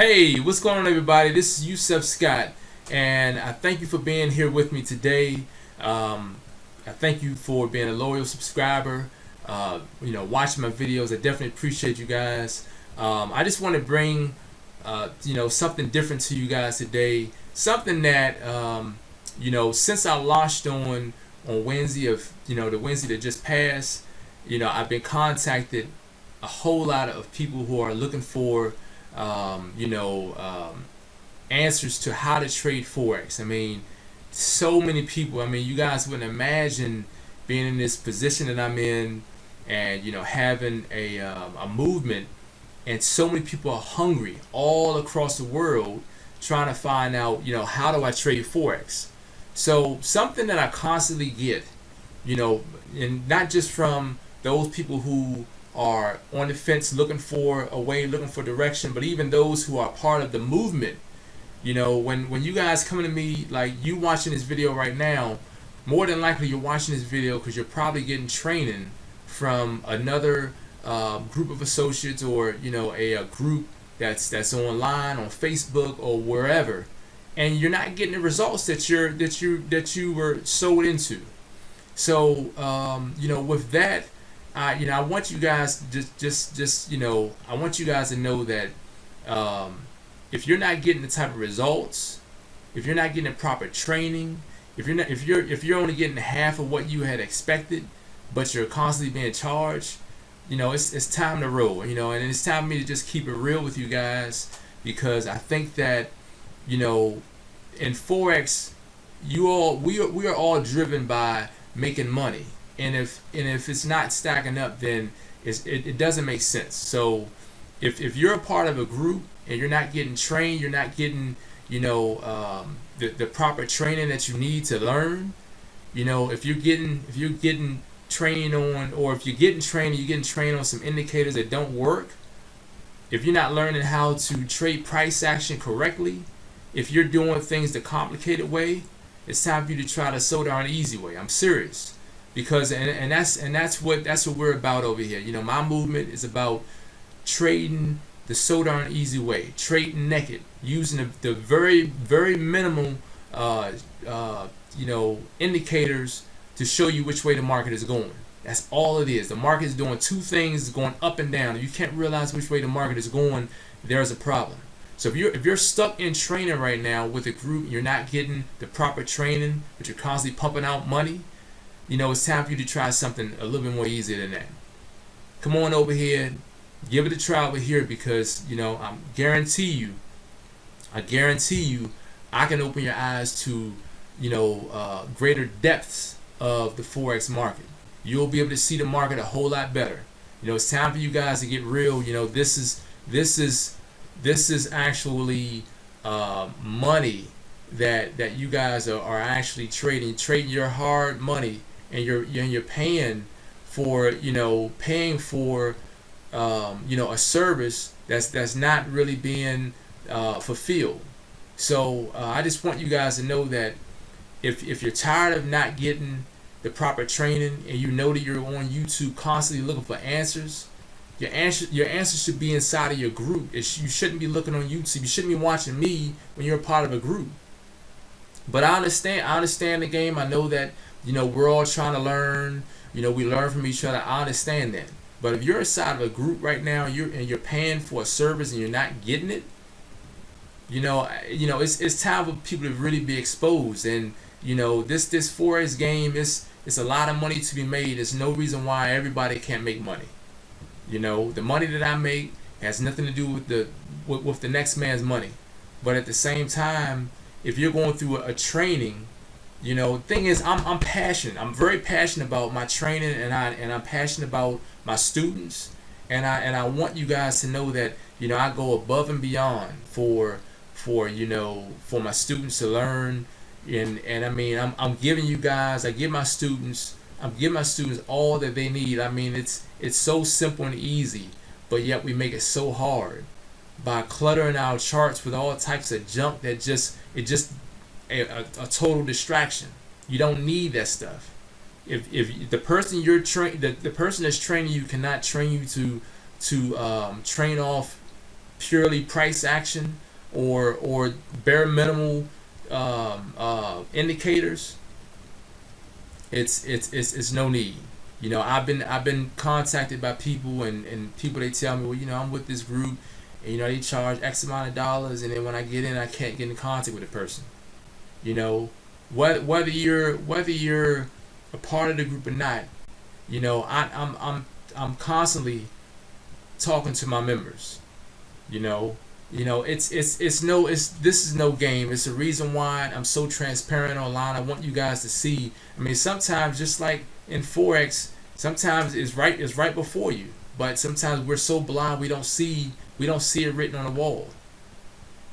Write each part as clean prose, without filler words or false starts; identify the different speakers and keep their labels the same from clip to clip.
Speaker 1: Hey, what's going on, everybody? This is Yusef Scott, and I thank you for being here with me today. I thank you for being a loyal subscriber. Watching my videos. I definitely appreciate you guys. I just want to bring, something different to you guys today. Something that, since I launched on Wednesday the Wednesday that just passed, I've been contacted a whole lot of people who are looking for answers to how to trade Forex. I mean, so many people. I mean, you guys wouldn't imagine being in this position that I'm in, and having a movement, and so many people are hungry all across the world trying to find out, how do I trade Forex? So something that I constantly get, and not just from those people who are on the fence looking for a way, looking for direction, but even those who are part of the movement. When you guys come to me, like you watching this video right now, more than likely you're watching this video because you're probably getting training from another group of associates, or a group that's online on Facebook or wherever, and you're not getting the results that you were sold into. So with that, I want you guys I want you guys to know that if you're not getting the type of results, if you're not getting the proper training, if you're only getting half of what you had expected, but you're constantly being charged, it's time to roll. And it's time for me to just keep it real with you guys, because I think that in Forex, we are all driven by making money. And if it's not stacking up, then it doesn't make sense. So if you're a part of a group and you're not getting trained, you're not getting the proper training that you need to learn. If you're getting trained on, or if you're getting trained and you're getting trained on some indicators that don't work, if you're not learning how to trade price action correctly, if you're doing things the complicated way, it's time for you to try the So Darn Easy way. I'm serious. Because that's what we're about over here. My movement is about trading the So Darn Easy way, trading naked, using the very, very minimal indicators to show you which way the market is going. That's all it is. The market is doing two things: going up and down. If you can't realize which way the market is going, there's a problem. So if you're stuck in training right now with a group, you're not getting the proper training, but you're constantly pumping out money, it's time for you to try something a little bit more easier than that. Come on over here, give it a try over here, because I guarantee you, I can open your eyes to greater depths of the Forex market. You'll be able to see the market a whole lot better. It's time for you guys to get real. This is actually money that you guys are actually trading your hard money, and you're paying for a service that's not really being fulfilled. So I just want you guys to know that if you're tired of not getting the proper training, and you know that you're on YouTube constantly looking for answers, your answers should be inside of your group. You shouldn't be looking on YouTube. You shouldn't be watching me when you're a part of a group. But I understand the game. I know that we're all trying to learn. We learn from each other. I understand that. But if you're inside of a group right now, and you're paying for a service and you're not getting it, it's time for people to really be exposed. And this Forex game, it's a lot of money to be made. There's no reason why everybody can't make money. The money that I make has nothing to do with the next man's money. But at the same time, if you're going through a training, the thing is, I'm passionate. I'm very passionate about my training, and I'm passionate about my students, and I want you guys to know that I go above and beyond for my students to learn, and I mean, I'm giving you guys, I'm giving my students all that they need. I mean, it's so simple and easy, but yet we make it so hard by cluttering our charts with all types of junk that just a total distraction. You don't need that stuff. If the person the person that's training you cannot train you to train off purely price action or bare minimal indicators, it's no need. You know, I've been contacted by people and people, they tell me, well, you know, I'm with this group and, you know, they charge X amount of dollars, and then when I get in, I can't get in contact with the person. You know, whether you're a part of the group or not, you know, I'm constantly talking to my members. You know, this is no game. It's the reason why I'm so transparent online. I want you guys to see. I mean, sometimes, just like in Forex, sometimes it's right before you, but sometimes we're so blind we don't see it written on the wall.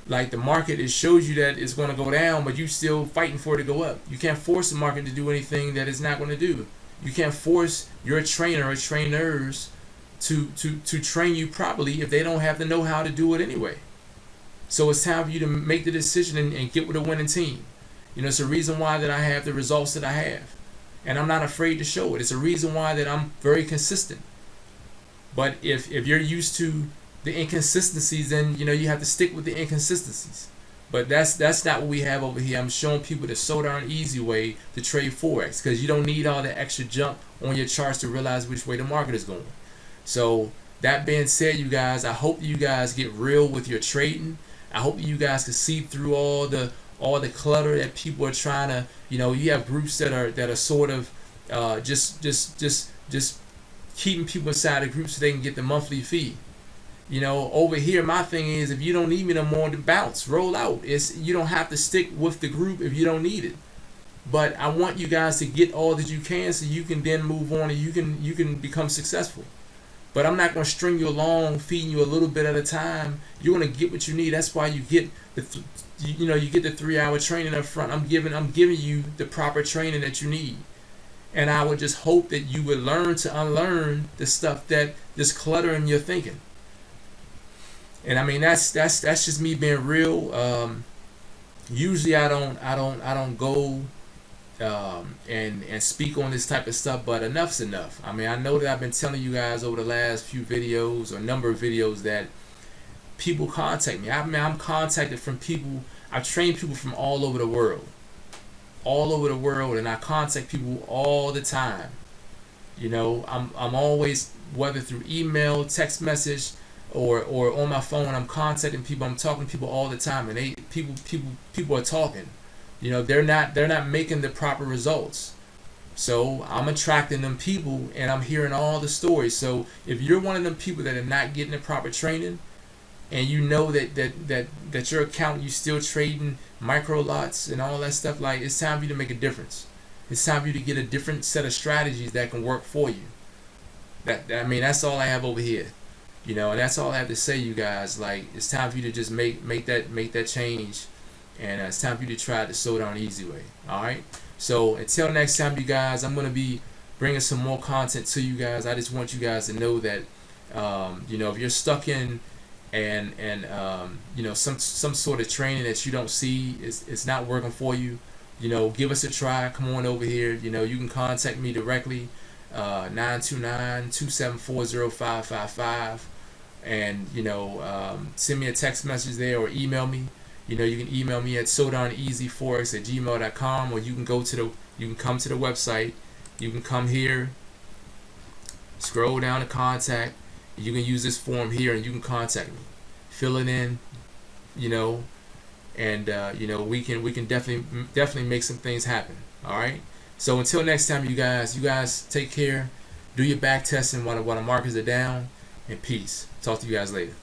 Speaker 1: Like the market, it shows you that it's going to go down, but you still fighting for it to go up. You can't force the market to do anything that it's not going to do. You can't force your trainer or trainers to train you properly if they don't have the know-how to do it anyway. So it's time for you to make the decision and get with a winning team. You know, it's a reason why that I have the results that I have, and I'm not afraid to show it. It's a reason why that I'm very consistent. But if you're used to the inconsistencies, then, you know, you have to stick with the inconsistencies. But that's not what we have over here. I'm showing people the so darn easy way to trade Forex, because you don't need all the extra jump on your charts to realize which way the market is going. So that being said, you guys, I hope you guys get real with your trading. I hope you guys can see through all the clutter that people are trying to, you know, you have groups that are sort of just keeping people inside the group so they can get the monthly fee. You know, over here, my thing is, if you don't need me no more, to bounce, roll out. You don't have to stick with the group if you don't need it. But I want you guys to get all that you can so you can then move on and you can become successful. But I'm not going to string you along, feeding you a little bit at a time. You're going to get what you need. That's why you get the 3-hour training up front. I'm giving you the proper training that you need. And I would just hope that you would learn to unlearn the stuff that is cluttering your thinking. And I mean, that's just me being real. Usually I don't go and speak on this type of stuff, but enough's enough. I mean, I know that I've been telling you guys over the last few videos or number of videos that people contact me. I mean, I'm contacted from people. I've trained people from all over the world, and I contact people all the time. You know, I'm always, whether through email, text message, or on my phone, I'm contacting people. I'm talking to people all the time, and people are talking. You know, they're not making the proper results. So I'm attracting them people, and I'm hearing all the stories. So if you're one of them people that are not getting the proper training, and you know that your account, you still trading micro lots and all that stuff, like, it's time for you to make a difference. It's time for you to get a different set of strategies that can work for you. I mean, that's all I have over here. You know, and that's all I have to say, you guys. Like, it's time for you to just make that change, and it's time for you to try the so darn easy way. All right. So until next time, you guys, I'm gonna be bringing some more content to you guys. I just want you guys to know that, you know, if you're stuck in and you know, some sort of training that you don't see it's not working for you, you know, give us a try. Come on over here. You know, you can contact me directly, 929-274-0555. And, you know, send me a text message there or email me. You know, you can email me at sodarneasyforex@gmail.com, or you can come to the website. You can come here, scroll down to contact. You can use this form here, and you can contact me. Fill it in, you know, and you know, we can definitely make some things happen. All right. So until next time, you guys take care. Do your back testing while the markets are down, and peace. Talk to you guys later.